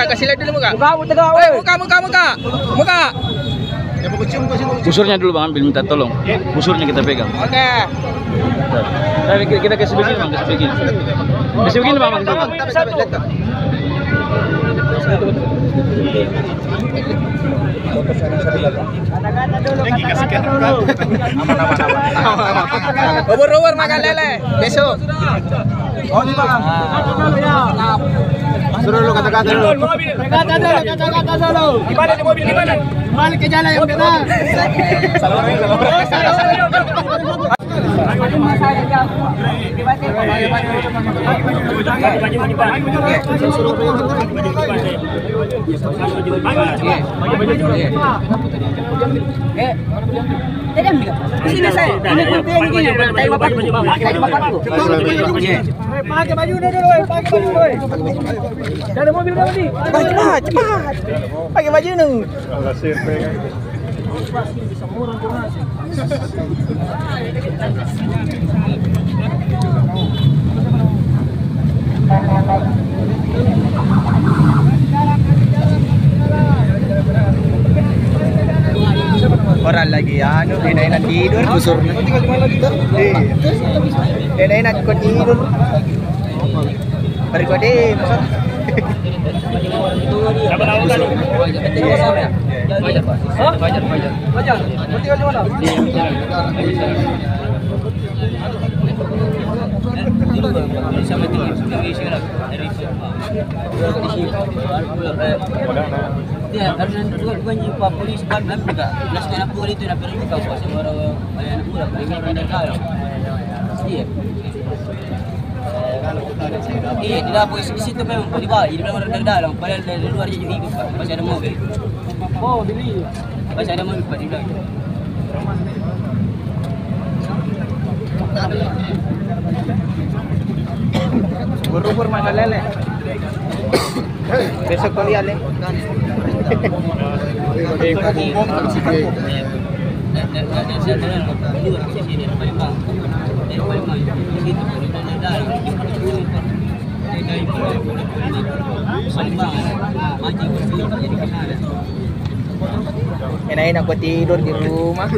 Kasih lihat dulu muka. Muka. Busurnya dulu Bang, ambil, minta tolong. Busurnya kita pegang. Oke. Kita kasih begini Bang, kasih begini. Kasih begini Bang. Ubur-ubur makan lele besok. Oh, ini Bang. Suruh dulu kata-kata dulu. Kata-kata dulu. Gimana di mobil gimana? Balik ke jalan yang benar. Sini saya. Ini penting ini. Pakai bapakku. Pakai baju dulu, pakai baju dulu. Dari mobil kamu nih. Cepat. Pakai baju dulu. Orang lagi anu, enak tidur, busurnya. Enak kok tidur. Bari kode, besok. Siapa tahu kan? Fajar. Tinggal di mana? Sama tinggi sekarang dari ya karena bukan Pak polisi kan juga belas anak muda itu nak pergi kau pasal orang anak muda paling ada kau iya iya di dapur di situ memang di bawah di dalam padahal dari luar jadi ikut Pak masih ada mobil masih ada mobil Pak di belakang Ubur-ubur makan lele. Besok kuliah le. Enak aku tidur di rumah.